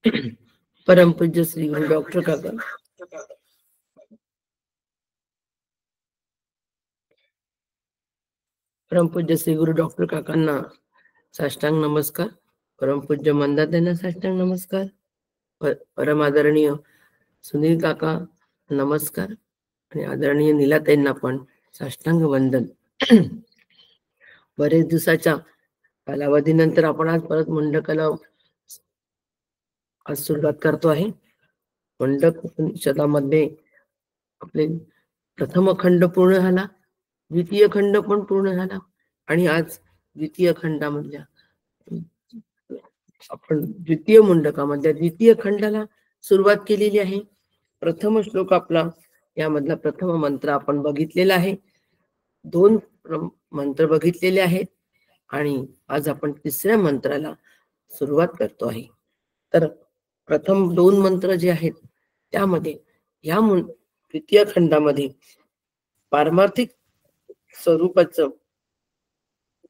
परमपूज्य श्री गुरु डॉक्टर काका, परमपूज्य श्री गुरु डॉक्टर काकांना साष्टांग नमस्कार. परमपूज्य मंदाताईंना साष्टांग नमस्कार. परम आदरणीय सुनील काका नमस्कार. आणि आदरणीय नीलाताईंना पण साष्टांग वंदन. बरेच दिवसाच्या कालावधीनंतर आपण आज परत मुंडकाला आज सुरुवात करतो आहे. मुंडक उपनिषदामध्ये आपले प्रथम खंड पूर्ण झाला, द्वितीय खंड पण पूर्ण झाला आणि आज द्वितीय खंडामधल्या आपण द्वितीय मुंडकामधल्या द्वितीय खंडाला सुरुवात केलेली आहे. प्रथम श्लोक आपला यामधला प्रथम मंत्र आपण बघितलेला आहे. 2 मंत्र बघितलेले आहेत आणि आज आपण तिसऱ्या मंत्राला सुरुवात करतो आहे. तर प्रथम 2 मंत्र जे आहेत त्यामध्ये या द्वितीय खंडामध्ये पारमार्थिक स्वरूपाचं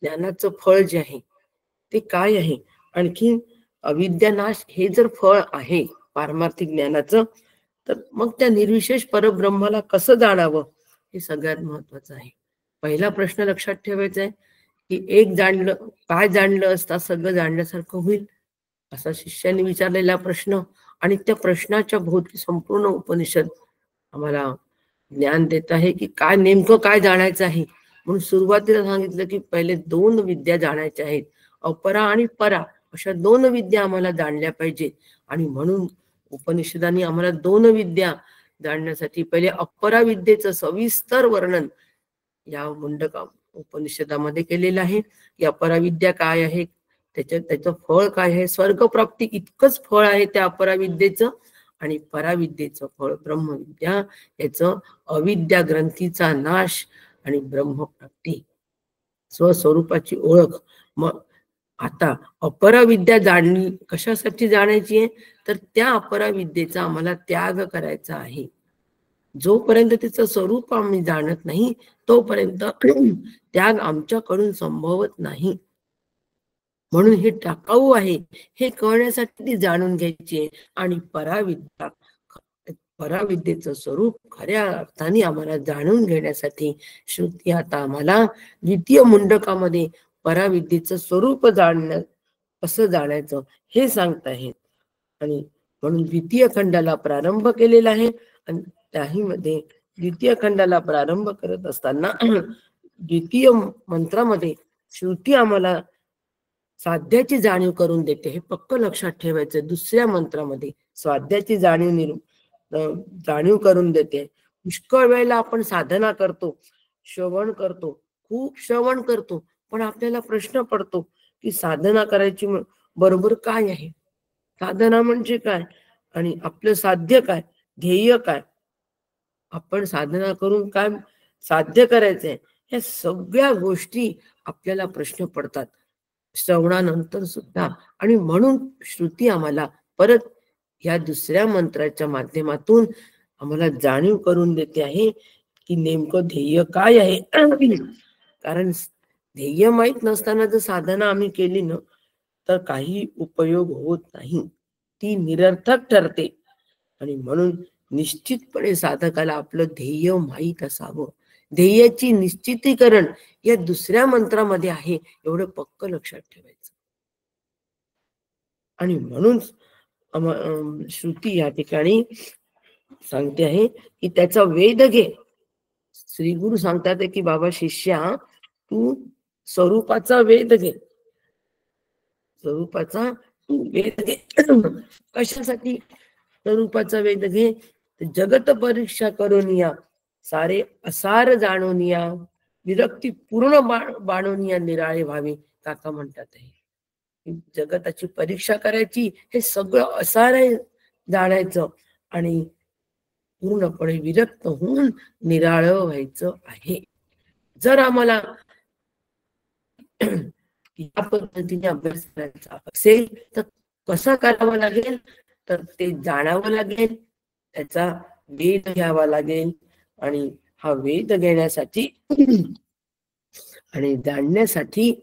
ज्ञानाचं फळ जे आहे ते काय आहे, आणखी अविद्यानाश हे जर फळ आहे पारमार्थिक ज्ञानाचं, तर मग त्या निर्विशेष परब्रह्माला कसं जाणावं हे सगळ्यात महत्वाचं आहे. पहिला प्रश्न लक्षात ठेवायचा आहे की एक जाणलं काय जाणलं असता सगळं जाणल्यासारखं होईल, असा शिष्याने विचारलेला प्रश्न. आणि त्या प्रश्नाच्या भोवती संपूर्ण उपनिषद आम्हाला ज्ञान देत आहे की काय नेमकं काय जाणायचं आहे. म्हणून सुरुवातीला सांगितलं की पहिले 2 विद्या जाणायच्या आहेत, अपरा आणि परा, अशा 2 विद्या आम्हाला जाणल्या पाहिजे. आणि म्हणून उपनिषदांनी आम्हाला 2 विद्या जाणण्यासाठी पहिले अपरा विद्येचं सविस्तर वर्णन या मुंडका उपनिषदामध्ये केलेलं आहे. की अपरा विद्या काय आहे, त्याचं फळ काय आहे. स्वर्गप्राप्ती इतकंच फळ आहे त्या अपरा विद्येचं. आणि पराविद्येचं फळ ब्रह्मविद्या, याचं अविद्या ग्रंथीचा नाश आणि ब्रह्मप्राप्ती, स्वस्वरूपाची ओळख. मग आता अपराविद्या जाणली कशासाठी जाणायची आहे, तर त्या अपराविद्येचा आम्हाला त्याग करायचा आहे. जोपर्यंत तिचं स्वरूप आम्ही जाणत नाही तोपर्यंत त्याग आमच्याकडून संभवत नाही. म्हणून हे टाकाऊ आहे हे कळण्यासाठी ती जाणून घ्यायची आहे. आणि पराविद्येचं स्वरूप खऱ्या अर्थाने आम्हाला जाणून घेण्यासाठी श्रुती आता आम्हाला द्वितीय मुंडकामध्ये पराविद्येचं स्वरूप जाणणं कसं जाणायचं हे सांगत आहे. आणि म्हणून द्वितीय खंडाला प्रारंभ केलेला आहे. आणि त्याही मध्ये द्वितीय खंडाला प्रारंभ करत असताना द्वितीय मंत्रामध्ये श्रुती आम्हाला स्वाध्याची जाणीव करून देते, हे पक्क लक्षात ठेवायचं. दुसऱ्या मंत्रामध्ये स्वाध्याची जाणीव करून देते. पुष्कळ वेळेला आपण साधना करतो, श्रवण करतो, खूप श्रवण करतो, पण आपल्याला प्रश्न पडतो की साधना करायची बरोबर काय आहे, साधना म्हणजे काय, आणि आपलं साध्य काय, ध्येय काय, आपण साधना करून काय साध्य करायचंय, ह्या सगळ्या गोष्टी आपल्याला प्रश्न पडतात श्रवणानंतर सुद्धा. आणि म्हणून श्रुती आम्हाला परत या दुसऱ्या मंत्राच्या माध्यमातून आम्हाला जाणीव करून देते आहे की नेमकं ध्येय काय आहे. कारण ध्येय माहीत नसताना जर साधना आम्ही केली ना तर काही उपयोग होत नाही, ती निरर्थक ठरते. आणि म्हणून निश्चितपणे साधकाला आपलं ध्येय माहीत असावं. ध्येयाची निश्चितीकरण या दुसऱ्या मंत्रामध्ये आहे, एवढं पक्क लक्षात ठेवायचं. आणि म्हणून श्रुती या ठिकाणी सांगते आहे की त्याचा वेध घे. श्री गुरु सांगतात की बाबा शिष्या तू स्वरूपाचा वेध घे, स्वरूपाचा तू वेध घे. कशासाठी स्वरूपाचा वेध घे, जगत परीक्षा करून या, सारे असार जाणून या, विरक्ती पूर्ण बाणून या निराळे व्हावे. काका म्हणतात आहे जगताची परीक्षा करायची, हे सगळं असार आहे जाणायचं आणि पूर्णपणे विरक्त होऊन निराळ व्हायचं आहे. जर आम्हाला या पद्धतीने अभ्यास करायचा असेल तर कसा करावा लागेल, तर ते जाणावं लागेल, त्याचा वेध घ्यावा लागेल. आणि हा वेध घेण्यासाठी आणि जाणण्यासाठी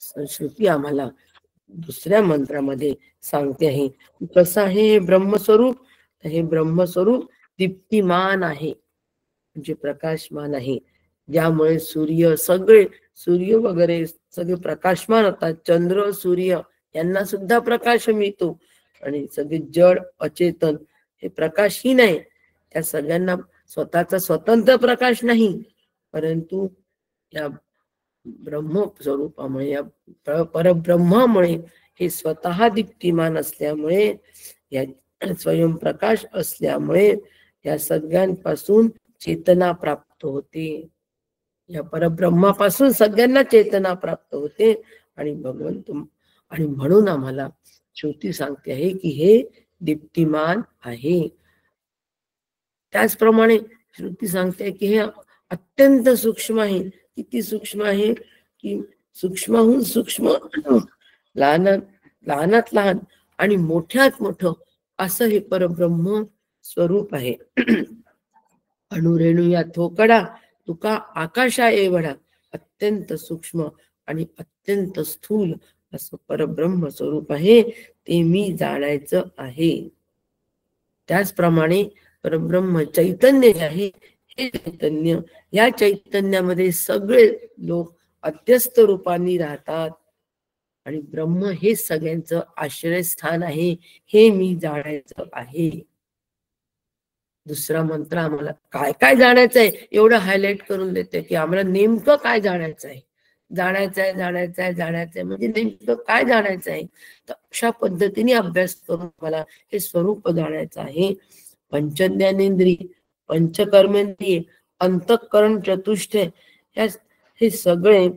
संस्कृती आम्हाला दुसऱ्या मंत्रामध्ये सांगते आहे कसं आहे हे ब्रह्मस्वरूप. हे ब्रह्मस्वरूप दीप्तिमान आहे, म्हणजे प्रकाशमान आहे, ज्यामुळे सूर्य वगैरे सगळे प्रकाशमान होतात. चंद्र सूर्य यांना सुद्धा प्रकाश मिळतो, आणि सगळे जड अचेतन हे प्रकाशहीन आहे. त्या सगळ्यांना स्वतःचा स्वतंत्र प्रकाश नाही, परंतु या ब्रह्म स्वरूपामुळे, या परब्रह्मामुळे हे स्वतः दीप्तिमान असल्यामुळे, या स्वयंप्रकाश असल्यामुळे या सगळ्यांपासून चेतना प्राप्त होते. या परब्रह्मापासून सगळ्यांना चेतना प्राप्त होते. आणि भगवंत, आणि म्हणून आम्हाला श्रुती सांगते आहे की हे दीप्तिमान आहे. त्याचप्रमाणे श्रुती सांगते की हे अत्यंत सूक्ष्म आहे. किती सूक्ष्म आहे की सूक्ष्महून सूक्ष्म, लहानात लहान आणि मोठ्यात मोठं असं हे परब्रह्म स्वरूप आहे. अणुरेणू या थोकडा तुका आकाशा एवढा, अत्यंत सूक्ष्म आणि अत्यंत स्थूल असं परब्रह्म स्वरूप आहे, ते मी जाणायचं आहे. त्याचप्रमाणे परब्रह्म चैतन्य जे आहे, हे चैतन्य, या चैतन्यामध्ये सगळे लोक अध्यस्त रूपाने राहतात, आणि ब्रह्म हे सगळ्यांचं आश्रयस्थान आहे, हे मी जाणायचं आहे. दुसरा मंत्र आम्हाला काय काय जाणायचं आहे एवढं हायलाइट करून देते की आम्हाला नेमकं काय जाणायचं आहे. जाणायचं आहे म्हणजे नेमकं काय जाणायचं आहे. तर अशा पद्धतीने अभ्यास करून मला हे स्वरूप जाणायचं आहे. पंचज्ञानेंद्रिय, पंचकर्मेंद्रिय, अंतःकरण चतुष्ट, हे सगळे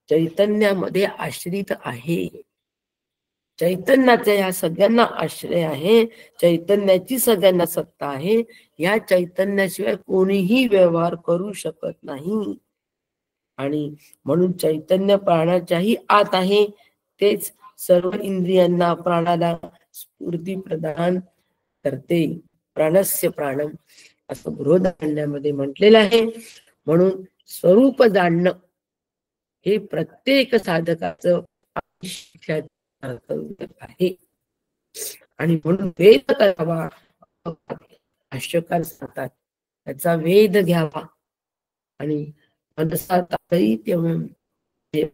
चैतन्यामध्ये आश्रित आहे. चैतन्याचा या सगळ्यांना आश्रय आहे. चैतन्याची सगळ्यांना सत्ता आहे. या चैतन्याशिवाय कोणीही व्यवहार करू शकत नाही. आणि म्हणून चैतन्य प्राणाच्याही आत आहे. तेच सर्व इंद्रियांना, प्राणाला स्फूर्ती प्रदान करते. प्राणस्य प्राणम असं बृहदारण्यामध्ये म्हटलेलं आहे. म्हणून स्वरूप जाणणं हे प्रत्येक साधकाचं आहे. आणि म्हणून वेद करावा, भाष्यकार सांगतात त्याचा वेद घ्यावा, आणि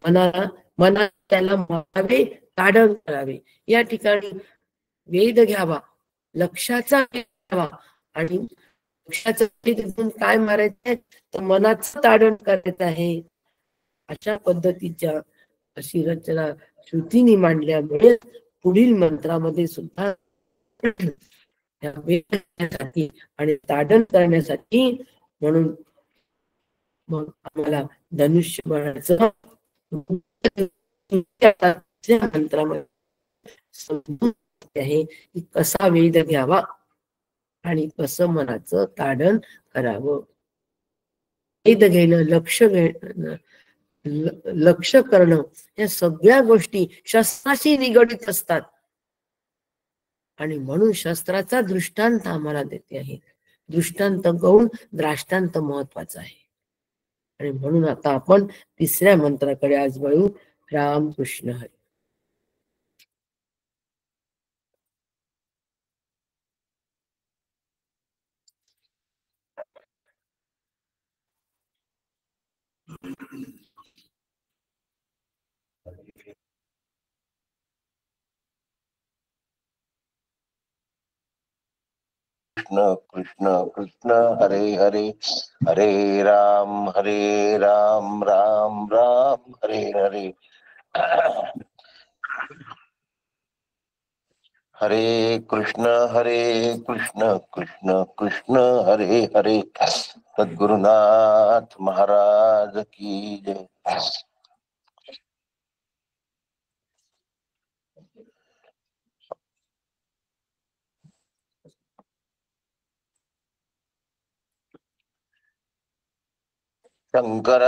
मनाला त्याला मावे, ताडण करावे. या ठिकाणी वेद घ्यावा, लक्षाचा घ्यावा, आणि लक्षाचं काय मारायचंय तर मनाचं ताडण करायचं आहे. अशा पद्धतीच्या अशी रचना श्रुतीने मांडल्यामुळे पुढील मंत्रामध्ये सुद्धा आणि ताडण करण्यासाठी, म्हणून मग आम्हाला धनुष्यबाणाचं मंत्रामध्ये आहे की कसा वेद घ्यावा आणि कसं मनाचं ताडण करावं. वेद घेणं, लक्ष करणं, या सगळ्या गोष्टी शस्त्राशी निगडित असतात. आणि म्हणून शस्त्राचा दृष्टांत आम्हाला देते आहे. दृष्टांत गौण, द्राष्टांत महत्वाचा आहे. आणि म्हणून आता आपण तिसऱ्या मंत्राकडे आज वळू. रामकृष्ण हरी. कृष्ण कृष्ण कृष्ण हरे हरे, हरे राम राम राम हरे हरे. हरे कृष्ण कृष्ण कृष्ण हरे हरे. सद्गुरुनाथ महाराज की जय. शंकर,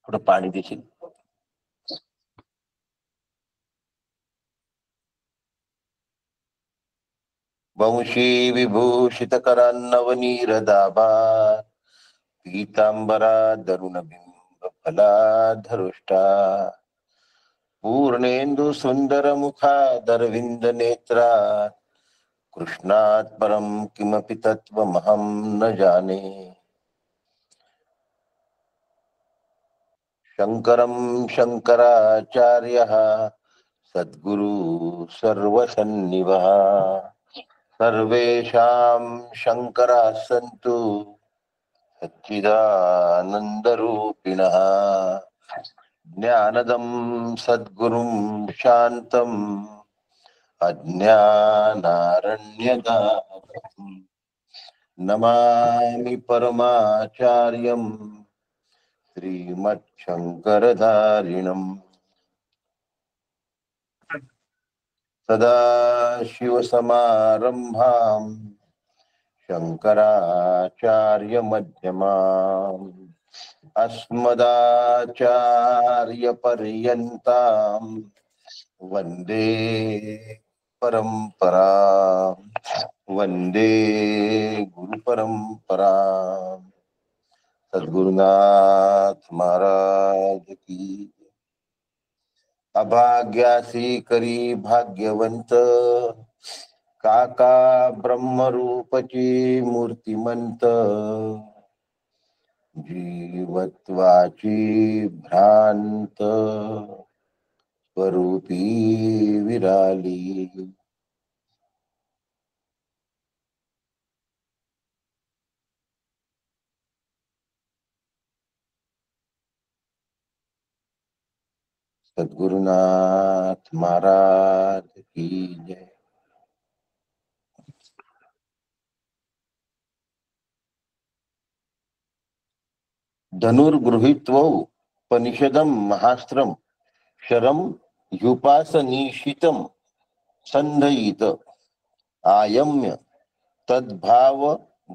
थोडं पाणी देशील. वंशी विभूषित करान्नवनीरदाभा, पीतांबरा दरुण बिंब फलाधरुष्टा पूर्णेन्दु सुंदर मुखादरविंद नेत्रा कृष्णात् परम किमपि तत्त्वमहं न जाने। शंकरं शंकराचार्यः सद्गुरु सर्वसन्निभः सर्वेषां शंकराः सन्तु सच्चिदानन्दरूपिणः। ज्ञानदं सद्गुरुं शान्तम् अज्ञानारण्यकापम् नमामि परमाचार्यम् श्रीमच्छंकरधारिणम्। सदाशिवसमारम्भाम् शंकराचार्यमध्यमाम् अस्मदाचार्यपर्यन्ताम् वन्दे परंपरा। वन्दे गुरुपरंपरा। सद्गुरुनाथ महाराज की। अभाग्यासी करी भाग्यवंत काका ब्रह्मरूपची मूर्तिमंत जीवत्वाची भ्रांत स्वरूपी विराली। सद्गुरुनाथ महाराज की जय। धनुर्गृहीत्वोपनिषदं महास्त्रम शरम ह्युपासनीशितं संधयित आयम्य तद्भाव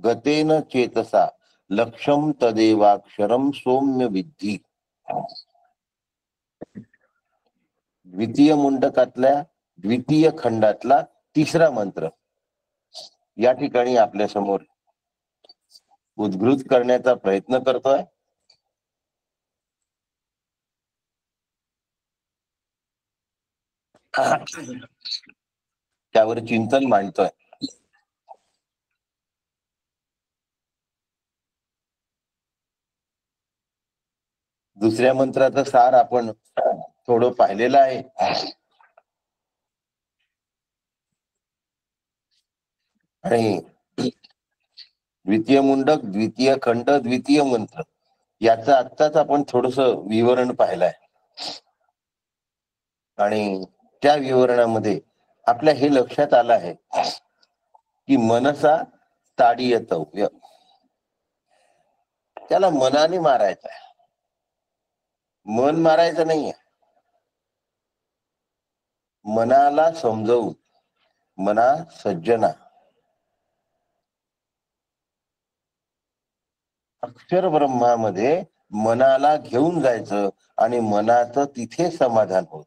गतेन चेतसा लक्ष्यम तदेवाक्षरम सौम्य विद्धि। द्वितीय मुंडकातल्या द्वितीय खंडातला तिसरा मंत्र या ठिकाणी आपल्या समोर उद्घृत करण्याचा प्रयत्न करतोय। त्यावर चिंतन मांडतोय। दुसऱ्या मंत्राचं सार आपण थोडं पाहिलेलं आहे आणि द्वितीय मुंडक द्वितीय खंड द्वितीय मंत्र याचं आत्ताच आपण थोडस विवरण पाहिलंय आणि त्या विवरणामध्ये आपल्या हे लक्षात आलं आहे की मनसा ताडीयतव्य, त्याला मनाने मारायचं आहे, मन मारायचं नाहीये। मनाला समजवून मना सज्जना अक्षर ब्रह्मामध्ये मनाला घेऊन जायचं आणि मनाचं तिथे समाधान होत।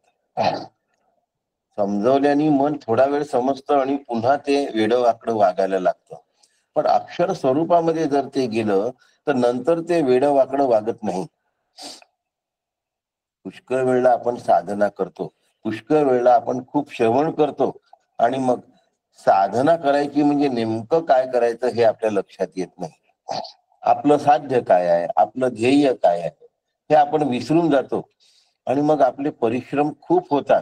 समजवल्याने मन थोडा वेळ समजतं आणि पुन्हा ते वेडवाकडं वागायला लागतं, पण अक्षर स्वरूपामध्ये जर ते गेलं तर नंतर ते वेडवाकडं वागत नाही। पुष्कळ वेळेला आपण साधना करतो, पुष्कळ वेळेला आपण खूप श्रवण करतो आणि मग साधना करायची म्हणजे नेमकं काय करायचं हे आपल्या लक्षात येत नाही। आपलं साध्य काय आहे, आपलं ध्येय काय आहे हे आपण विसरून जातो आणि मग आपले परिश्रम खूप होतात,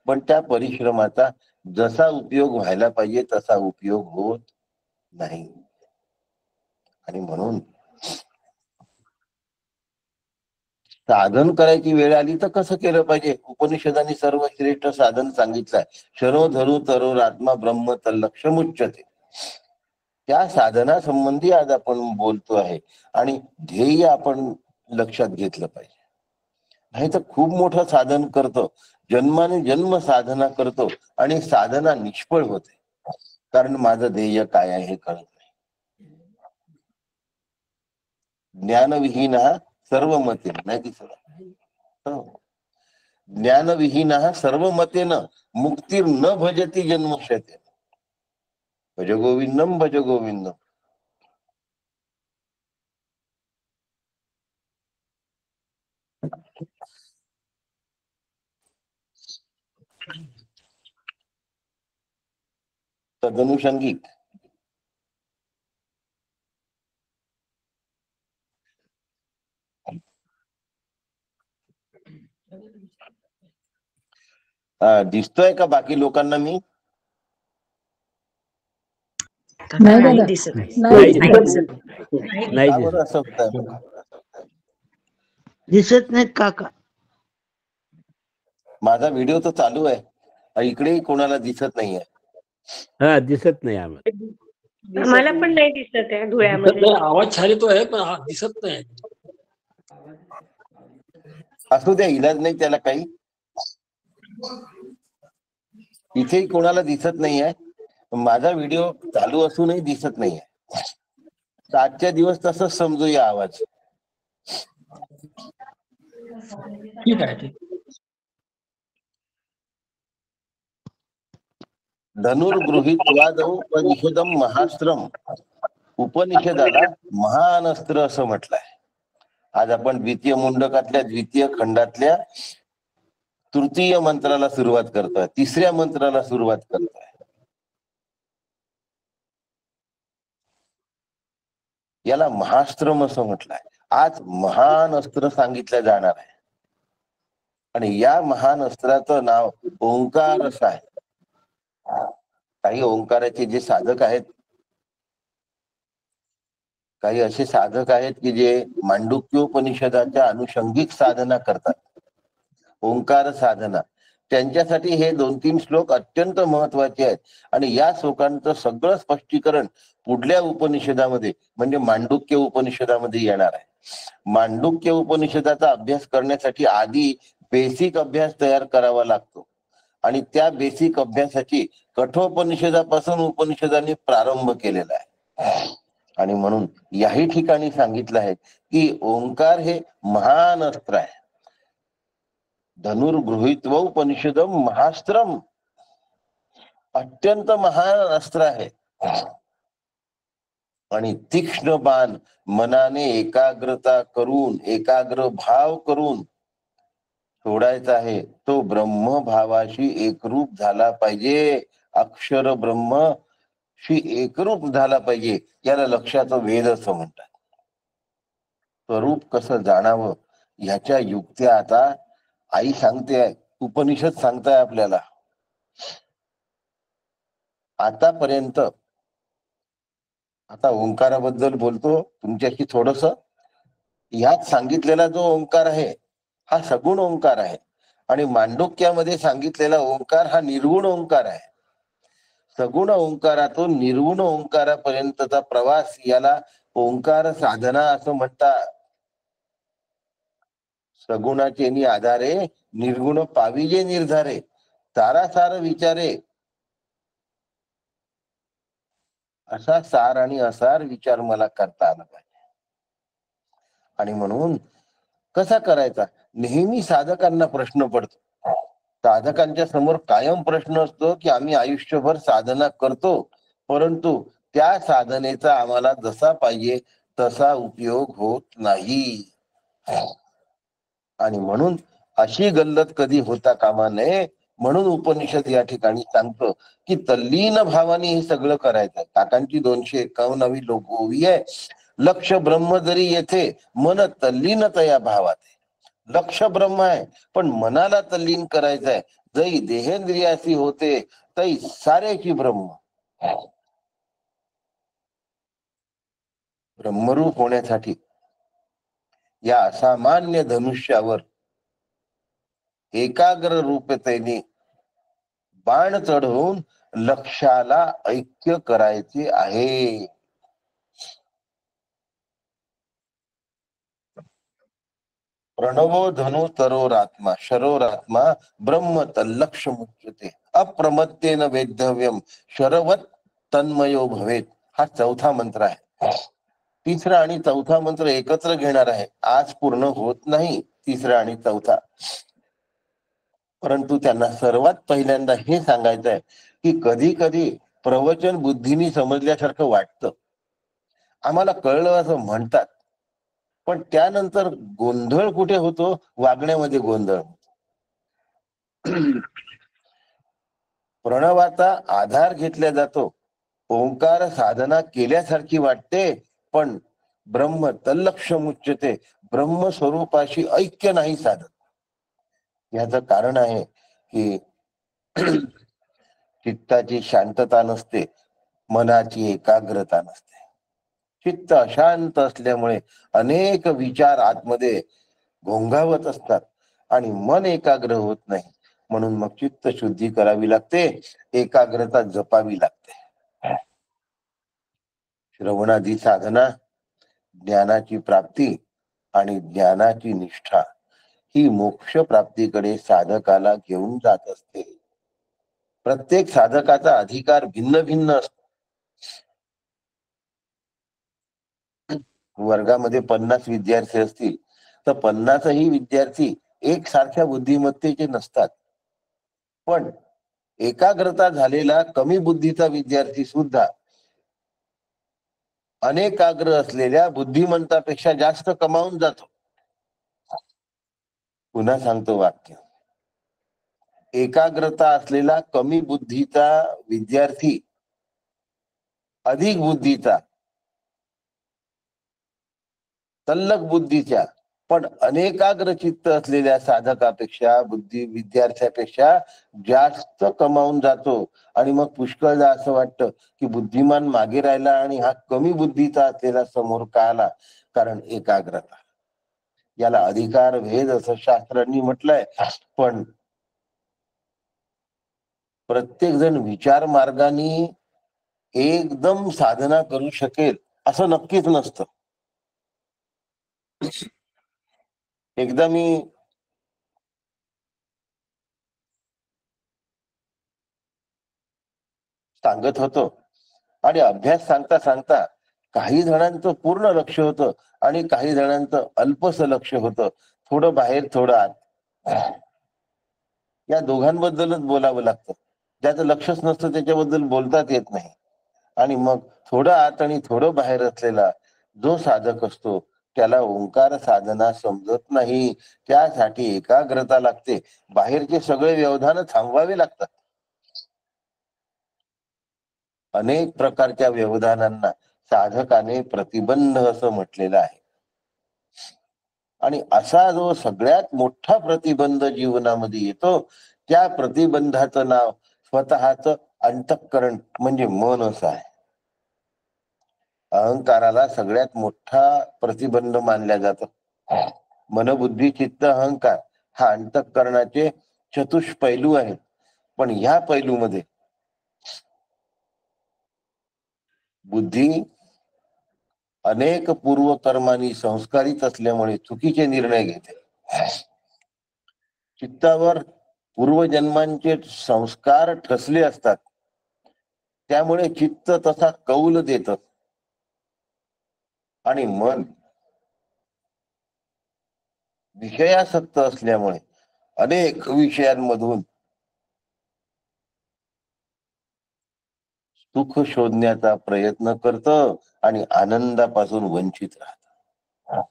पण त्या परिश्रमाचा जसा उपयोग व्हायला पाहिजे तसा उपयोग होत नाही। आणि म्हणून साधन करायची वेळ आली तर कसं केलं पाहिजे। उपनिषदांनी सर्व श्रेष्ठ साधन सांगितलंय। शरो धरू तरोर आत्मा ब्रह्म तल्लक्षमुच्यते। त्या साधना संबंधी आज आपण बोलतो आहे आणि ध्येय आपण लक्षात घेतलं पाहिजे। नाही तर खूप मोठं साधन करतो, जन्माने जन्म साधना करतो आणि साधना निष्फळ होते, कारण माझं ध्येय काय आहे हे कळत नाही। ज्ञानविहीन सर्व मते नाही दिसत। ज्ञानविहीन सर्व मतेन मुक्तीर न भजती जन्मशते। भज गोविंदम भज गोविंदम। तदनुषंगिक दिसतोय का बाकी लोकांना मी? नाही दिसत का बरं असं होतंय? दिसत नाहीत काका. माझा व्हिडिओ तर चालू आहे, इकडेही कोणाला दिसत नाहीये. हा, दिसत नाही आम्हाला. मला पण नाही दिसत आहे धुळ्यामध्ये. आवाज छान येतोय पण दिसत नाही. असू द्या, इलाज नाही त्याला काही. इथेही कोणाला दिसत नाहीये, माझा व्हिडिओ चालू असूनही दिसत नाहीये. तर आजच्या दिवस तसंच समजूया आवाज. ठीक आहे. धनुर्गृहीत्वादौपनिषदम महास्त्रम. उपनिषदाला महान अस्त्र असं म्हटलंय. आज आपण द्वितीय मुंडकातल्या द्वितीय खंडातल्या तृतीय मंत्राला सुरुवात करतोय, तिसऱ्या मंत्राला सुरुवात करतोय. याला महास्त्रम असं म्हटलंय. आज महान अस्त्र सांगितलं जाणार आहे आणि या महान अस्त्राचं नाव ओंकार असं आहे. काही ओंकाराचे जे साधक आहेत, काही असे साधक आहेत की जे मांडुक्योपनिषदाच्या अनुषंगिक साधना करतात, ओंकार साधना. त्यांच्यासाठी हे 2-3 श्लोक अत्यंत महत्वाचे आहेत आणि या श्लोकांचं सगळं स्पष्टीकरण पुढल्या उपनिषदामध्ये म्हणजे मांडुक्य उपनिषदामध्ये येणार आहे. मांडुक्य उपनिषदाचा अभ्यास करण्यासाठी आधी बेसिक अभ्यास तयार करावा लागतो आणि त्या बेसिक अभ्यासाची कठोपनिषदापासून उपनिषदांनी प्रारंभ केलेला आहे. आणि म्हणून याही ठिकाणी सांगितलं आहे की ओंकार हे महान अस्त्र आहे. धनुर्गृहीत्वोपनिषदम महास्त्रम, अत्यंत महान अस्त्र आहे. आणि तीक्ष्ण बाण मनाने एकाग्रता करून, एकाग्र भाव करून सोडायचा आहे. तो ब्रह्म भावाशी एकरूप झाला पाहिजे, अक्षर ब्रह्मशी एकरूप झाला पाहिजे. याला लक्षाचं वेध असं म्हणतात. स्वरूप कसं जाणावं ह्याच्या युक्त्या आता आई सांगते, उपनिषद सांगताय आपल्याला. आतापर्यंत आता ओंकाराबद्दल बोलतो तुमच्याशी थोडस. ह्यात सांगितलेला जो ओंकार आहे हा सगुण ओंकार आहे आणि मांडुक्यामध्ये सांगितलेला ओंकार हा निर्गुण ओंकार आहे. सगुण ओंकारातून निर्गुण ओंकारापर्यंतचा प्रवास याला ओंकार साधना असं म्हणतात. सगुणाचे आधारे निर्गुण पाविजे निर्धारे, सारासार विचारे. असा सार आणि असार विचार मला करता आला पाहिजे. आणि म्हणून कसा करायचा नेहमी साधकांना प्रश्न पडतो. साधकांच्या समोर कायम प्रश्न असतो की आम्ही आयुष्यभर साधना करतो, परंतु त्या साधनेचा आम्हाला जसा पाहिजे तसा उपयोग होत नाही. आणि म्हणून अशी गल्लत कधी होता कामा नये. म्हणून उपनिषद या ठिकाणी सांगतो की तल्लीन भावाने हे सगळं करायचं. काकांची 251वी लोकओवी आहे. लक्ष ब्रह्म जरी येथे मन तल्लीनतया भावात. लक्ष ब्रह्म आहे पण मनाला तल्लीन करायचं आहे. जै देहेंद्रियासी होते तै सारेची ब्रह्म. ब्रह्मरूप होण्यासाठी या असामान्य धनुष्यावर एकाग्र रूपतेने बाण चढवून लक्षाला ऐक्य करायचे आहे. प्रणवो धनु तरोरात्मा शरोरात्मा ब्रह्म तल्लक्ष मुच्यते अप्रमत्तेन वेद्धव्यम शरवत तन्मयो भवेत. हा चौथा मंत्र आहे. तिसरा आणि चौथा मंत्र एकत्र घेणार आहे. आज पूर्ण होत नाही तिसरा आणि चौथा, परंतु त्यांना सर्वात पहिल्यांदा हे सांगायचं आहे की कधी कधी प्रवचन बुद्धीनी समजल्यासारखं वाटतं, आम्हाला कळलं असं म्हणतात, पण त्यानंतर गोंधळ कुठे होतो? वागण्यामध्ये गोंधळ. प्रणवाचा आधार घेतला जातो. ओंकार साधना केल्यासारखी वाटते, पण ब्रह्म तल्लक्षमुच्यते, ब्रह्म स्वरूपाशी ऐक्य नाही साधत. याचं कारण आहे की चित्ताची शांतता नसते, मनाची एकाग्रता नसते. चित्त अशांत असल्यामुळे अनेक विचार आतमध्ये घोंघावत असतात आणि मन एकाग्र होत नाही. म्हणून मग चित्त शुद्धी करावी लागते, एकाग्रता जपावी लागते. श्रवणादी साधना, ज्ञानाची प्राप्ती आणि ज्ञानाची निष्ठा ही मोक्ष प्राप्तीकडे साधकाला घेऊन जात असते. प्रत्येक साधकाचा अधिकार भिन्न भिन्न असतो. वर्गामध्ये 50 विद्यार्थी असतील तर 50ही विद्यार्थी एकसारख्या बुद्धिमत्तेचे नसतात. पण एकाग्रता झालेला कमी बुद्धीचा विद्यार्थी सुद्धा अनेकाग्र असलेल्या बुद्धिमंतापेक्षा जास्त कमावून जातो. पुन्हा सांगतो वाक्य, एकाग्रता असलेला कमी बुद्धीचा विद्यार्थी अधिक बुद्धीचा, तल्लख बुद्धीच्या पण अनेकाग्र चित्त असलेल्या साधकापेक्षा, विद्यार्थ्यापेक्षा जास्त कमावून जातो. आणि मग पुष्कळदा असं वाटतं की बुद्धिमान मागे राहिला आणि हा कमी बुद्धीचा असलेला समोर का आला, कारण एकाग्रता. याला अधिकार भेद असं शास्त्रांनी म्हटलंय. पण प्रत्येक जण विचार मार्गाने एकदम साधना करू शकेल असं नक्कीच नसतं. एकदा मी सांगत होतो आणि अभ्यास सांगता सांगता काही जणांचं पूर्ण लक्ष होतं आणि काही जणांचं अल्पस लक्ष होतं, थोडं बाहेर थोडं आत. या दोघांबद्दलच बोलावं लागतं. ज्याचं लक्षच नसतं त्याच्याबद्दल बोलताच येत नाही. आणि मग थोडं आत आणि थोडं बाहेर असलेला जो साधक असतो त्याला ओंकार साधना समजत नाही. त्यासाठी एकाग्रता लागते, बाहेरचे सगळे व्यवधान थांबवावे लागतात. अनेक प्रकारच्या व्यवधानांना साधकाने प्रतिबंध असं म्हटलेलं आहे. आणि असा जो सगळ्यात मोठा प्रतिबंध जीवनामध्ये येतो, त्या प्रतिबंधाचं नाव स्वतःच अंतःकरण म्हणजे मन असं आहे. अहंकाराला सगळ्यात मोठा प्रतिबंध मानल्या जातो. मन, बुद्धी, चित्त, अहंकार हा अंतःकरणाचे चतुष्पैलू आहेत. पण ह्या पैलूमध्ये बुद्धी अनेक पूर्वकर्मांनी संस्कारित असल्यामुळे चुकीचे निर्णय घेते. चित्तावर पूर्वजन्मांचे संस्कार ठसले असतात, त्यामुळे चित्त तसा कौल देत. आणि मन विषयासक्त असल्यामुळे अनेक विषयांमधून सुख शोधण्याचा प्रयत्न करतं आणि आनंदापासून वंचित राहतं.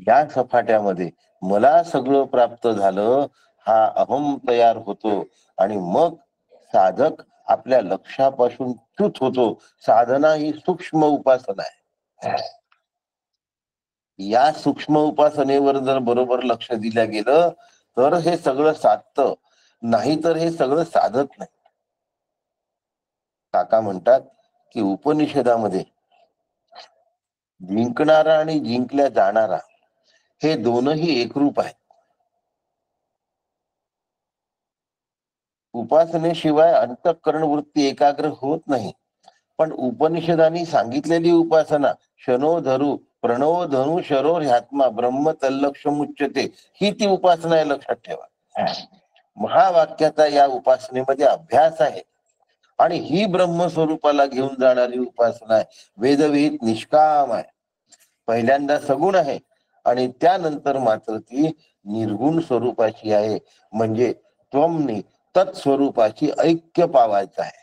या सफाट्यामध्ये मला सगळं प्राप्त झालं हा अहम तयार होतो आणि मग साधक आपल्या लक्षापासून च्युत होतो. साधना ही सूक्ष्म उपासना आहे. या सूक्ष्म उपासनेवर जर बरोबर लक्ष दिलं गेलं तर हे सगळं साधतं, नाही तर हे सगळं साधत नाही. काका म्हणतात की उपनिषदामध्ये जिंकणारा आणि जिंकल्या जाणारा हे दोनही एकरूप आहेत. उपासनेशिवाय अंतःकरण वृत्ती एकाग्र होत नाही. पण उपनिषदांनी सांगितलेली उपासना शनो धरू प्रणव धनु शरो ह्यात्मा ब्रह्म तल्लक्षमुच्यते ही ती उपासना आहे, लक्षात ठेवा. महावाक्याचा या उपासनेमध्ये अभ्यास आहे आणि ही ब्रह्मस्वरूपाला घेऊन जाणारी उपासना आहे. वेदविहित निष्काम आहे. पहिल्यांदा सगुण आहे आणि त्यानंतर मात्र ती निर्गुण स्वरूपाची आहे. म्हणजे त्वमनी तत्स्वरूपाची ऐक्य पावायचं आहे.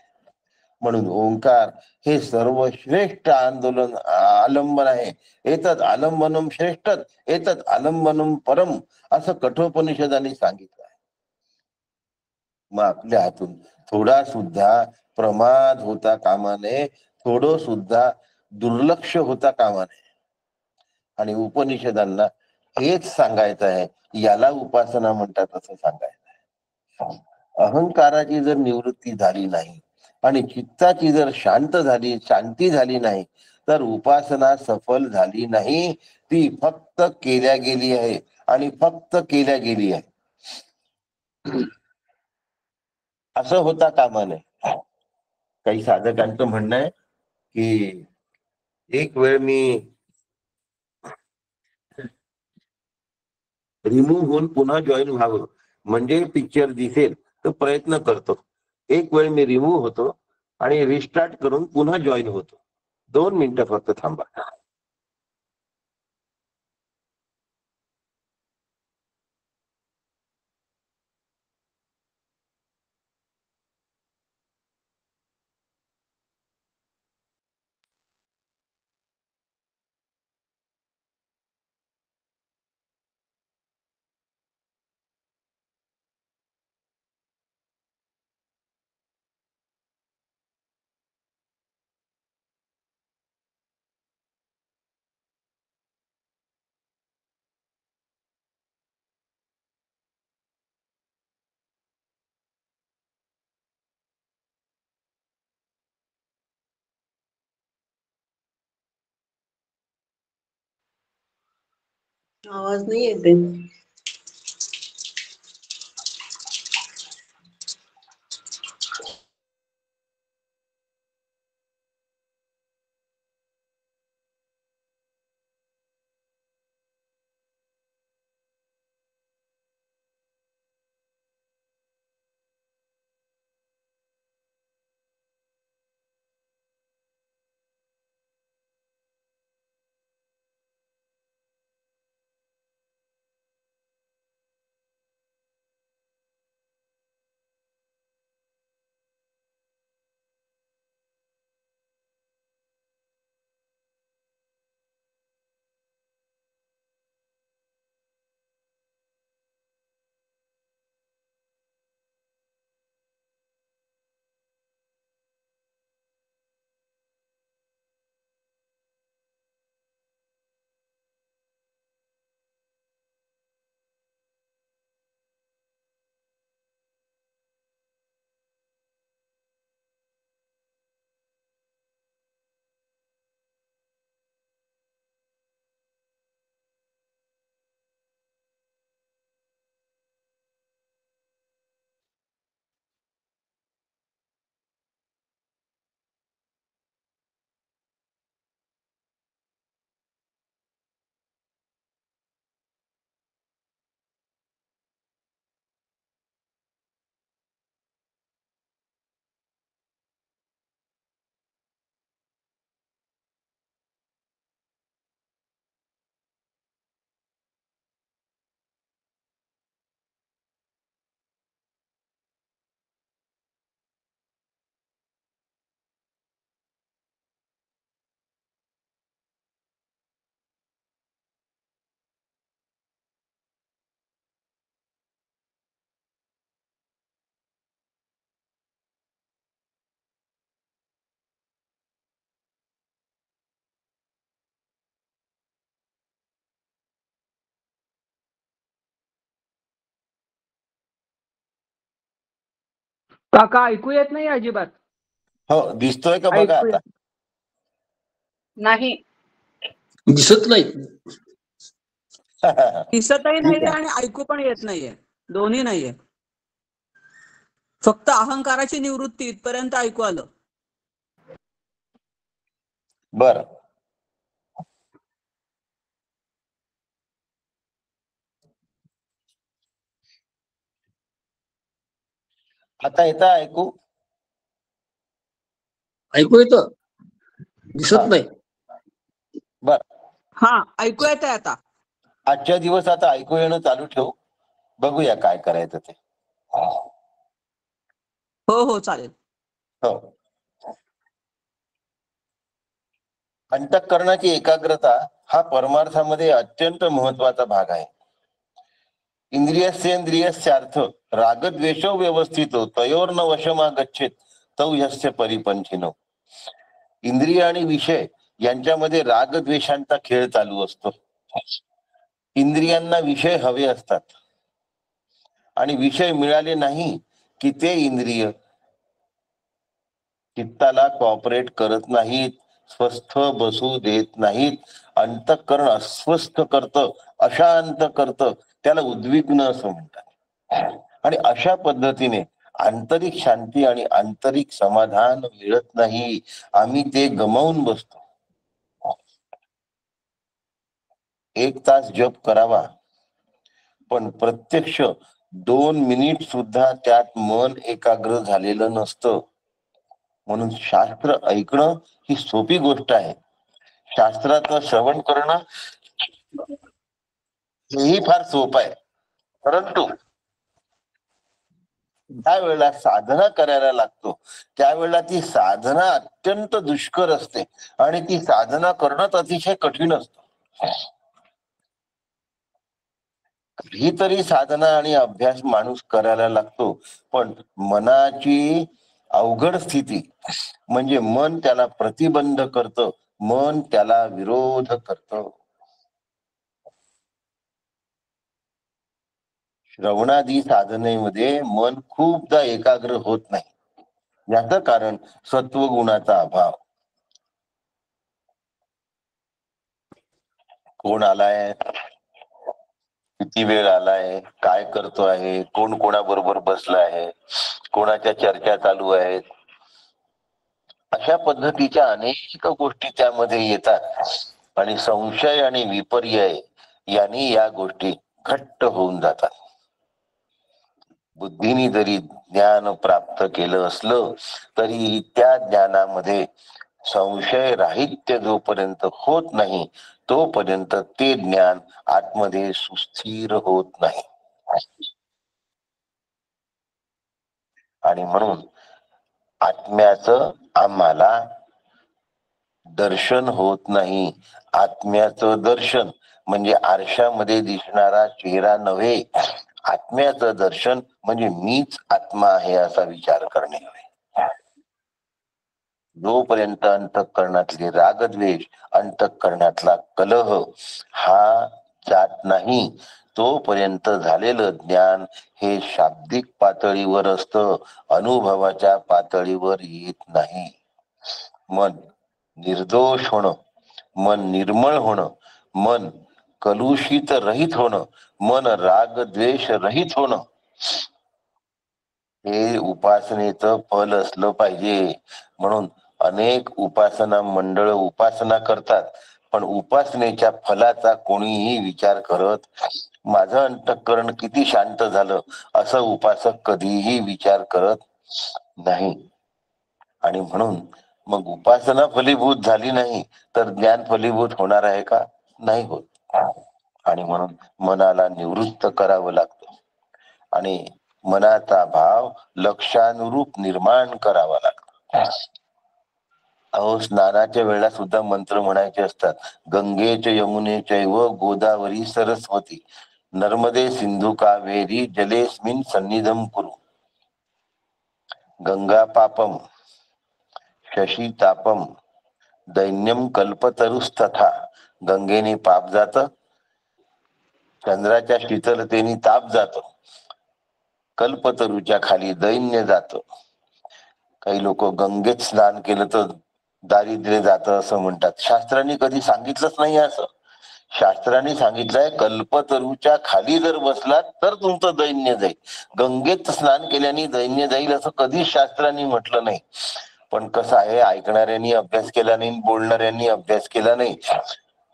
म्हणून ओंकार हे सर्वश्रेष्ठ आंदोलन आलंबन आहे. एतद आलंबनम श्रेष्ठ एतद आलंबनम परम असं कठोपनिषदांनी सांगितलं आहे. मग आपल्या हातून थोडा सुद्धा प्रमाद होता कामा नये, थोडं सुद्धा दुर्लक्ष होता कामा नये. आणि उपनिषदांना हेच सांगायचं आहे, याला उपासना म्हणतात असं सांगायचं आहे. अहंकाराची जर निवृत्ती झाली नाही आणि चित्ताची जर शांती झाली नाही, तर उपासना सफल झाली नाही. ती फक्त केल्या गेली आहे आणि फक्त केल्या गेली आहे, असं होता कामा नये. काही साधकांचं म्हणणं आहे की एक वेळ मी रिमूव्ह होऊन पुन्हा जॉईन व्हावं म्हणजे पिक्चर दिसेल तर प्रयत्न करतो. एक वेळ मी रिमूव्ह होतो आणि रिस्टार्ट करून पुन्हा जॉईन होतो. 2 मिनिटं फक्त थांबा. आवाज नाही येते. काका ऐकू येत नाही अजिबात. हो, दिसतोय का बघा ऐकू आता? येत नाही. दिसत नाही. दिसतही ठीक नाहीये आहे. आणि ऐकू पण येत नाहीये. दोन्ही नाहीये. फक्त अहंकाराची निवृत्ती इथपर्यंत ऐकू आलं. बर, आता येतं ऐकू? ऐकू येतं, दिसत हा. नाही. बर, हा, ऐकू येत आहे आता. आजच्या दिवस आता ऐकू येणं चालू ठेवू. बघूया काय करायचं ते. हो हो चालेल. हो. अंतःकरणाची एकाग्रता हा परमार्थामध्ये अत्यंत महत्वाचा भाग आहे. इंद्रियस्येंद्रियस्यार्थ रागद्वेषौ व्यवस्थितो तयोर्न वशमा गच्छेत तौ ह्यस्य परिपंथिनो. इंद्रिय आणि विषय यांच्यामध्ये रागद्वेषांचा खेळ चालू असतो. इंद्रियांना विषय हवे असतात आणि विषय मिळाले नाही की ते इंद्रिय चित्ताला कॉपरेट करत नाहीत, स्वस्थ बसू देत नाहीत, अंतःकरण अस्वस्थ करतं, अशांत करतं, त्याला उद्विग्न असं म्हणतात. आणि अशा पद्धतीने आंतरिक शांती आणि आंतरिक समाधान मिळत नाही, आम्ही ते गमावून बसतो. 1 तास जप करावा पण प्रत्यक्ष 2 मिनिट सुद्धा त्यात मन एकाग्र झालेलं नसतं. म्हणून शास्त्र ऐकणं ही सोपी गोष्ट आहे, शास्त्राचं श्रवण करणं हेही फार सोपं आहे. परंतु त्यावेळेला साधना करायला लागतो, त्यावेळेला ती साधना अत्यंत दुष्कर असते आणि ती साधना करणंच अतिशय कठीण असतं. कधीतरी साधना आणि अभ्यास माणूस करायला लागतो, पण मनाची अवघड स्थिती म्हणजे मन त्याला प्रतिबंध करतं, मन त्याला विरोध करतं. श्रवणादी साधनेमध्ये मन खूपदा एकाग्र होत नाही. याचं कारण सत्वगुणाचा अभाव. कोण आलाय, किती वेळ आलाय, काय करतो आहे, कोण कोणाबरोबर बसला आहे, कोणाच्या चर्चा चालू आहेत, अशा पद्धतीच्या अनेक गोष्टी त्यामध्ये येतात आणि संशय आणि विपर्यय यांनी या गोष्टी घट्ट होऊन जातात. बुद्धीने जरी ज्ञान प्राप्त केलं असलं तरी त्या ज्ञानामध्ये संशय राहित्य जोपर्यंत होत नाही तोपर्यंत ते ज्ञान आतमध्ये सुस्थिर होत नाही. आणि म्हणून आत्म्याचं आम्हाला दर्शन होत नाही. आत्म्याचं दर्शन म्हणजे आरशामध्ये दिसणारा चेहरा नव्हे, आत्म्याचं दर्शन म्हणजे मीच आत्मा आहे असा विचार करणे हवे. जोपर्यंत अंतःकरणातले रागद्वेष, अंतःकरणातला कलह हा जात नाही तोपर्यंत झालेलं ज्ञान हे शाब्दिक पातळीवर असतं, अनुभवाच्या पातळीवर येत नाही. मन निर्दोष होणं, मन निर्मळ होणं, मन कलुषित रहित होणं, मन राग द्वेष रहित होणं हे उपासनेचं फल असलं पाहिजे. म्हणून अनेक उपासना मंडळ उपासना करतात, पण उपासनेच्या फलाचा कोणीही विचार करत, माझं अंतःकरण किती शांत झालं असं उपासक कधीही विचार करत नाही. आणि म्हणून मग उपासना फलीभूत झाली नाही तर ज्ञान फलीभूत होणार आहे का? नाही होत. आणि म्हणून मनाला निवृत्त करावं लागतं आणि मनाचा भाव लक्षानुरूप निर्माण करावा लागतो. अहो, स्नानाच्या वेळेला सुद्धा मंत्र म्हणायचे असतात. गंगेच यमुने चैव गोदावरी सरस्वती नर्मदे सिंधू कावेरी जलेस्मिन सन्निधम कुरु. गंगा पापम शशी तापम दैन्यम कल्पतरुस्तथा. गंगेने पाप जात, चंद्राच्या शीतलतेने ताप जातो, कल्पतरूच्या खाली दैन्य जात. काही लोक गंगेत स्नान केलं तर दारिद्र्य जातं असं म्हणतात. शास्त्रांनी कधी सांगितलंच नाही असं. शास्त्रांनी सांगितलंय कल्पतरूच्या खाली जर बसलात तर तुमचं दैन्य जाईल. गंगेत स्नान केल्याने दैन्य जाईल असं कधीच शास्त्रांनी म्हटलं नाही. पण कसं आहे, ऐकणाऱ्यांनी अभ्यास केला नाही, बोलणाऱ्यांनी अभ्यास केला नाही,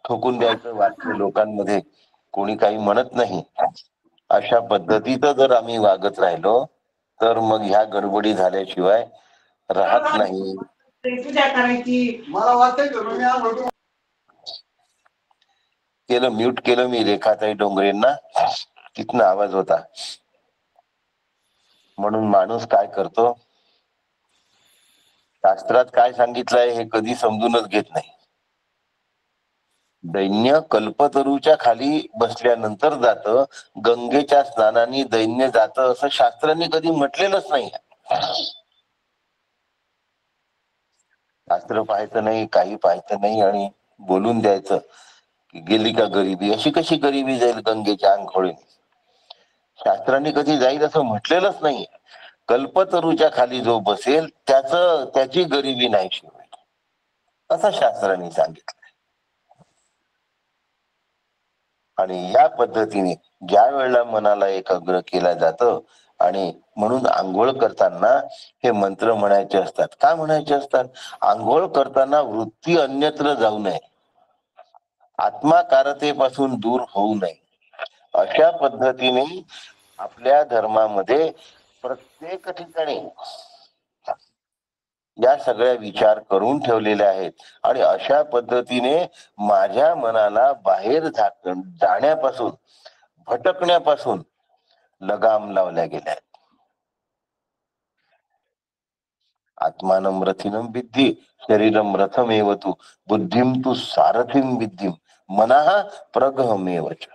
ठोकून द्यायचं वाटतं लोकांमध्ये, कोणी काही म्हणत नाही. अशा पद्धतीचं जर आम्ही वागत राहिलो तर मग ह्या गडबडी झाल्याशिवाय राहत नाही. केलं म्यूट केलं मी रेखाताई डोंगरेंना, तिथनं आवाज होता. म्हणून माणूस काय करतो, शास्त्रात काय सांगितलंय हे कधी समजूनच घेत नाही. दैन्य कल्पतरूच्या खाली बसल्यानंतर जातं, गंगेच्या स्नानाने दैन्य जातं असं शास्त्रांनी कधी म्हटलेलंच नाही. शास्त्र पाहायचं नाही, काही पाहायचं नाही आणि बोलून द्यायचं की गेली का गरिबी. अशी कशी गरिबी जाईल गंगेच्या आंघोळीने? शास्त्रांनी कधी जाईल असं म्हटलेलंच नाही. कल्पतरूच्या खाली जो बसेल त्याची गरिबी नाहीशी होईल असं शास्त्रांनी सांगितलं. आणि या पद्धतीने ज्या वेळेला मनाला एकाग्र केलं जातं आणि म्हणून आंघोळ करताना हे मंत्र म्हणायचे असतात. काय म्हणायचे असतात? आंघोळ करताना वृत्ती अन्यत्र जाऊ नये, आत्माकारतेपासून दूर होऊ नये. अशा पद्धतीने आपल्या धर्मामध्ये प्रत्येक ठिकाणी या सगळ्या विचार करून ठेवलेले आहेत. आणि अशा पद्धतीने माझ्या मनाला बाहेर जाण्यापासून, भटकण्यापासून लगाम लावल्या गेल्या आहेत. आत्मानं रथिनं विद्धी शरीरम रथमेव तु बुद्धिम तू सारथिम विद्धिम मनः प्रगहमेवच.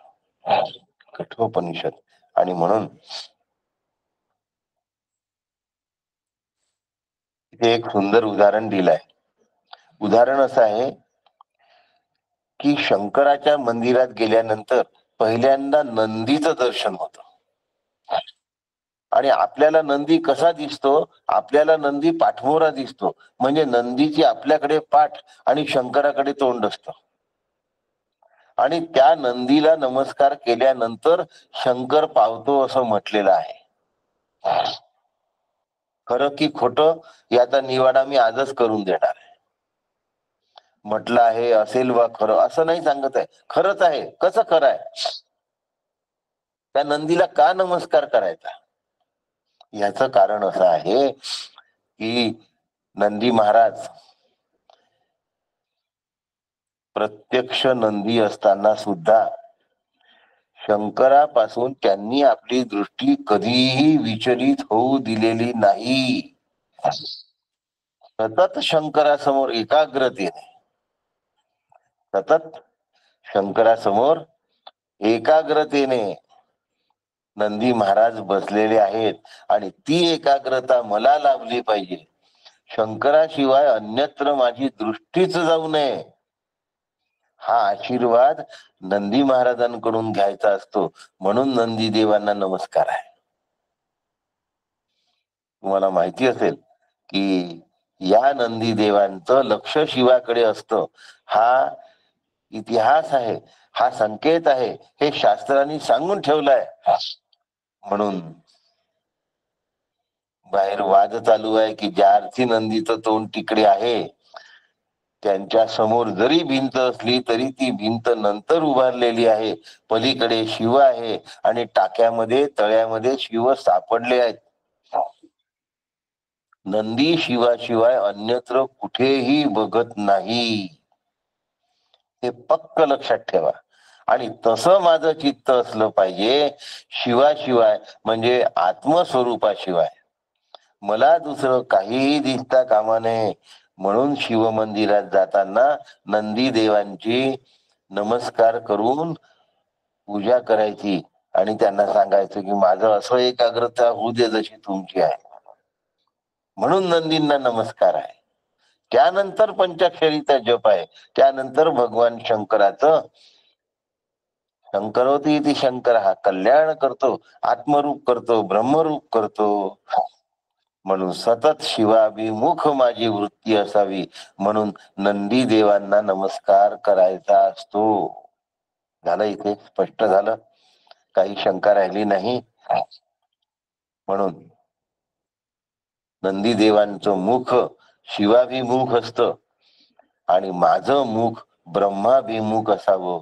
कठोपनिषद. आणि म्हणून इथे एक सुंदर उदाहरण दिलंय. उदाहरण असं आहे की शंकराच्या मंदिरात गेल्यानंतर पहिल्यांदा नंदीचं दर्शन होतं. आणि आपल्याला नंदी कसा दिसतो? आपल्याला नंदी पाठमोरा दिसतो. म्हणजे नंदीची आपल्याकडे पाठ आणि शंकराकडे तोंड असतं. आणि त्या नंदीला नमस्कार केल्यानंतर शंकर पावतो असं म्हटलेलं आहे. खरं की खोटं याचा निवाडा मी आजच करून देणार आहे. म्हटलं आहे असेल वा खरं असं नाही सांगत आहे, खरंच आहे. कसं खरं आहे? त्या नंदीला का नमस्कार करायचा? याचं कारण असं आहे की नंदी महाराज प्रत्यक्ष नंदी असताना सुद्धा शंकरापासून त्यांनी आपली दृष्टी कधीही विचलित होऊ दिलेली नाही. सतत शंकरासमोर एकाग्रतेने, सतत शंकरासमोर एकाग्रतेने नंदी महाराज बसलेले आहेत. आणि ती एकाग्रता मला लाभली पाहिजे. शंकराशिवाय अन्यत्र माझी दृष्टीच जाऊ नये, हा आशीर्वाद नंदी महाराजांकडून घ्यायचा असतो. म्हणून नंदी देवांना नमस्कार आहे. तुम्हाला माहिती असेल की या नंदी देवांचं लक्ष शिवाकडे असतं. हा इतिहास आहे, हा संकेत आहे, हे शास्त्रांनी सांगून ठेवलाय. म्हणून बाहेर वाद चालू आहे की ज्या अर्थी नंदीचं तोंड तिकडे आहे त्यांच्या समोर जरी भिंत असली तरी ती भिंत नंतर उभारलेली आहे. पलीकडे शिव आहे आणि टाक्यामध्ये, तळ्यामध्ये शिव सापडले आहेत. नंदी शिवाशिवाय अन्यत्र कुठेही बघत नाही, हे पक्क लक्षात ठेवा. आणि तसं माझं चित्त असलं पाहिजे. शिवाशिवाय म्हणजे आत्मस्वरूपाशिवाय मला दुसरं काहीही दिसता कामा नये. म्हणून शिव मंदिरात जाताना नंदी देवांची नमस्कार करून पूजा करायची आणि त्यांना सांगायचं की माझं असं एकाग्रता होऊ दे जशी तुमची आहे. म्हणून नंदींना नमस्कार आहे. त्यानंतर पंचाक्षरीचा जप आहे. त्यानंतर भगवान शंकराचं शंकरोती इति शंकर हा कल्याण करतो, आत्मरूप करतो, ब्रह्मरूप करतो. म्हणून सतत शिवाभिमुख माझी वृत्ती असावी. म्हणून नंदी देवांना नमस्कार करायचा असतो. झालं, इथे स्पष्ट झालं, काही शंका राहिली नाही. म्हणून नंदी देवांचं मुख शिवाभिमुख असतं आणि माझं मुख ब्रह्माभिमुख असावं.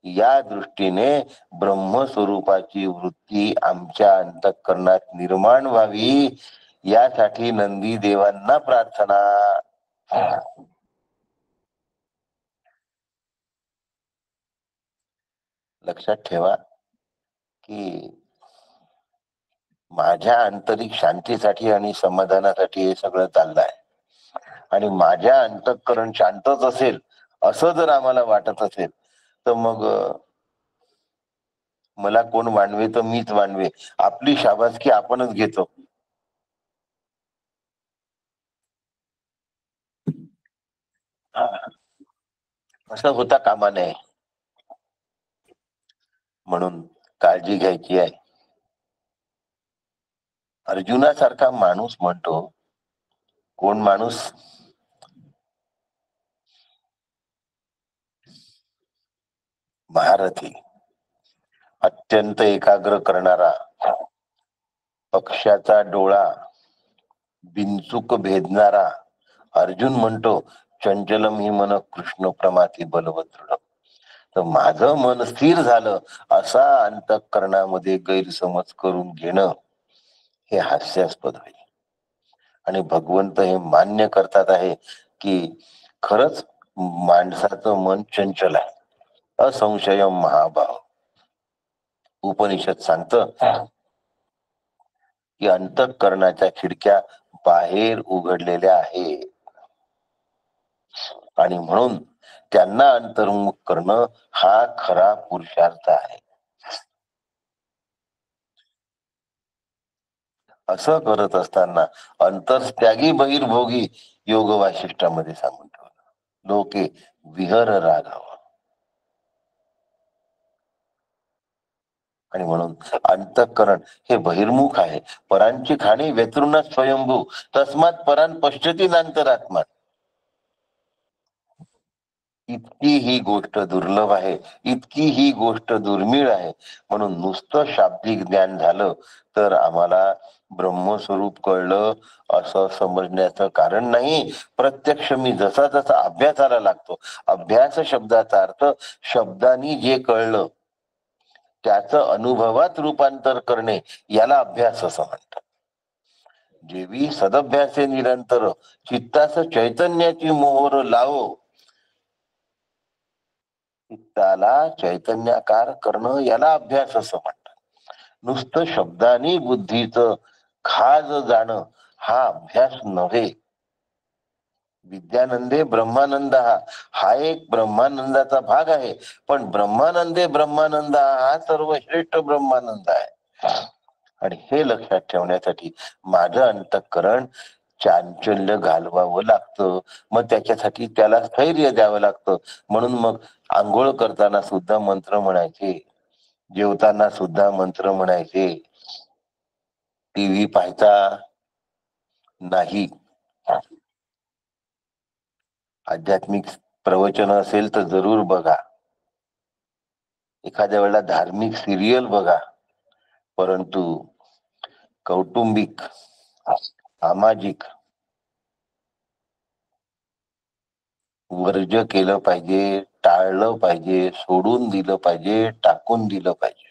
या दृष्टीने ब्रह्मस्वरूपाची वृत्ती आमच्या अंतःकरणात निर्माण व्हावी, यासाठी नंदी देवांना प्रार्थना. लक्षात ठेवा की माझ्या आंतरिक शांतीसाठी आणि समाधानासाठी हे सगळं चाललंय. आणि माझ्या अंतःकरण शांतच असेल असं जर आम्हाला वाटत असेल तर मग मला कोण वाढवे तर मीच वाढवे, आपली शाबासकी आपणच घेतो. असं होता कामा नये, म्हणून काळजी घ्यायची आहे. अर्जुनासारखा माणूस म्हणतो, कोण माणूस? महारथी, अत्यंत एकाग्र करणारा, पक्षाचा डोळा बिनचूक भेदणारा. अर्जुन म्हणतो, चंचलम ही मन कृष्ण प्रमाती बलवत दृढ. तर माझं मन स्थिर झालं असा अंतःकरणामध्ये गैरसमज करून घेणं हे हास्यास्पद होईल. आणि भगवंत हे मान्य करतात आहे की खरंच माणसाचं मन चंचल आहे. असंशयम महाभाव. उपनिषद सांगतं की अंतःकरणाच्या खिडक्या बाहेर उघडलेल्या आहेत आणि म्हणून त्यांना अंतर्मुख करणं हा खरा पुरुषार्थ आहे. असं करत असताना अंतर्त्यागी बहिर्भोगी योग वाशिष्ठामध्ये सांगून ठेवलं, लोके विहर राघव. आणि म्हणून अंतःकरण हे बहिर्मुख आहे. परांची खाणी व्यतृण स्वयंभू, तस्मात परान पश्यती नांतरात्मा. इतकी ही गोष्ट दुर्लभ आहे, इतकी ही गोष्ट दुर्मिळ आहे. म्हणून नुसतं शाब्दिक ज्ञान झालं तर आम्हाला ब्रह्मस्वरूप कळलं असं समजण्याचं कारण नाही. प्रत्यक्ष मी जसा जसा अभ्यासाला लागतो, अभ्यास शब्दाचा अर्थ शब्दांनी जे कळलं त्याचं अनुभवात रूपांतर करणे, याला अभ्यास असं म्हणतात. जेवी सदभ्यासे निरंतर चित्तास चैतन्याची मोहर लावो. चित्ताला चैतन्याकार करणं याला अभ्यास असं म्हणतात. नुसतं शब्दांनी बुद्धीचं खाज जाणं हा अभ्यास नव्हे. विद्यानंदे ब्रह्मानंद हा एक ब्रह्मानंदाचा भाग आहे, पण ब्रह्मानंदे ब्रह्मानंद हा सर्वश्रेष्ठ ब्रह्मानंद आहे. आणि हे लक्षात ठेवण्यासाठी माझं अंतःकरण चांचल्य घालवावं लागतं. मग त्याच्यासाठी त्याला स्थैर्य द्यावं लागतं. म्हणून मग आंघोळ करताना सुद्धा मंत्र म्हणायचे, जेवताना सुद्धा मंत्र म्हणायचे, टीव्ही पाहायचा नाही. आध्यात्मिक प्रवचन असेल तर जरूर बघा, एखाद्या वेळेला धार्मिक सिरियल बघा, परंतु कौटुंबिक सामाजिक वर्ज केलं पाहिजे, टाळलं पाहिजे, सोडून दिलं पाहिजे, टाकून दिलं पाहिजे.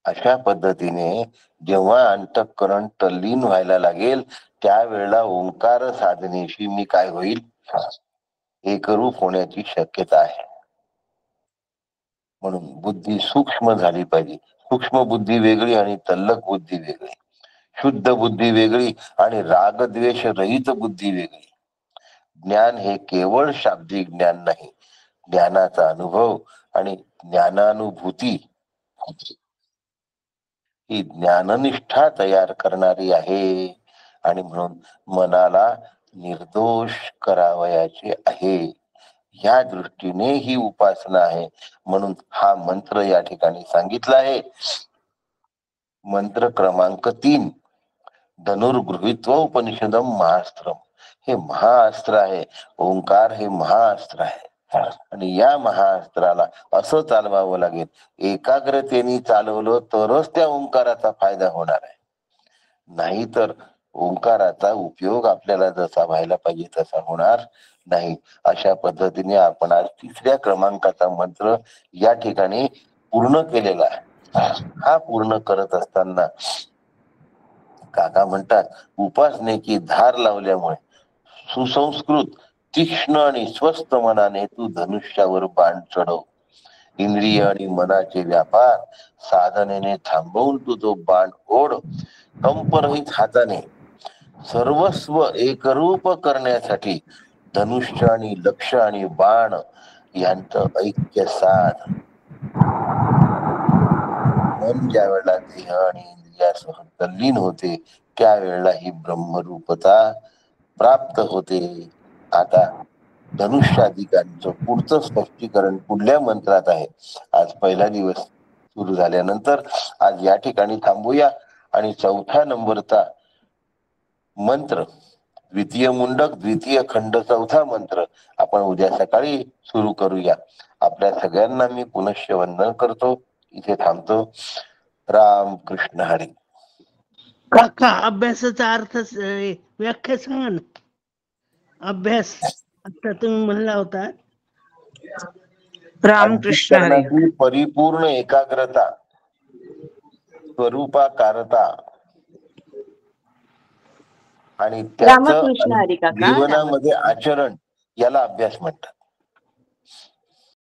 अशा पद्धतीने जेव्हा अंतःकरण तल्लीन व्हायला लागेल त्यावेळेला ओंकार साधनेशी मी काय होईल, एकरूप होण्याची शक्यता आहे. म्हणून बुद्धी सूक्ष्म झाली पाहिजे. सूक्ष्म बुद्धी वेगळी आणि तल्लक बुद्धी वेगळी, शुद्ध बुद्धी वेगळी आणि रागद्वेष रहित बुद्धी वेगळी. ज्ञान हे केवळ शाब्दिक ज्ञान नाही, ज्ञानाचा अनुभव आणि ज्ञानानुभूती ही ज्ञाननिष्ठा तयार करणारी आहे. आणि म्हणून मनाला निर्दोष करावयाचे आहे, ह्या दृष्टीने ही उपासना आहे. म्हणून हा मंत्र या ठिकाणी सांगितला आहे. मंत्र क्रमांक 3, धनुर्गृहीत्व उपनिषदम महास्त्रम. हे महाअस्त्र आहे. ओंकार हे महाअस्त्र आहे. आणि या महाअस्त्राला असं चालवावं लागेल, एकाग्रतेने चालवलं तरच त्या ओंकाराचा फायदा होणार आहे. नाहीतर ओंकाराचा उपयोग आपल्याला जसा व्हायला पाहिजे तसा होणार नाही. अशा पद्धतीने आपण आज 3ऱ्या क्रमांकाचा मंत्र या ठिकाणी पूर्ण केलेला आहे. हा पूर्ण करत असताना काका म्हणतात, उपासनेची धार लावल्यामुळे सुसंस्कृत तीक्ष्ण आणि स्वस्थ मनाने तू धनुष्यावर बाण चढव. इंद्रिय आणि मनाचे व्यापार साधनेने थांबवून तू तो बाण ओढ. कंपरहित हाताने सर्वस्व एकरूप करण्यासाठी धनुष्य आणि लक्ष आणि बाण यांचं ऐक्य साध मन ज्या वेळेला देह आणि इंद्रियासह तल्लीन होते त्यावेळेला ही ब्रह्मरूपता प्राप्त होते. आता धनुष्याधिकांचं पुढचं स्पष्टीकरण पुढल्या मंत्रात आहे. आज पहिला दिवस सुरू झाल्यानंतर आज या ठिकाणी थांबूया आणि चौथ्या नंबरचा मंत्र, द्वितीय मुंडक द्वितीय खंड चौथा मंत्र आपण उद्या सकाळी सुरू करूया. आपल्या सगळ्यांना मी पुनश्च वंदन करतो. इथे थांबतो. राम कृष्ण हरी. काका अभ्यासाचा अर्थ व्याख्या सांगा ना. अभ्यास आता तुम्ही म्हणला होता. रामकृष्ण हरी. अंतःकरणाची परिपूर्ण एकाग्रता, स्वरूपाकारता आणि त्याचं रामकृष्ण हरी काका. जीवनामध्ये आचरण याला अभ्यास म्हणतात.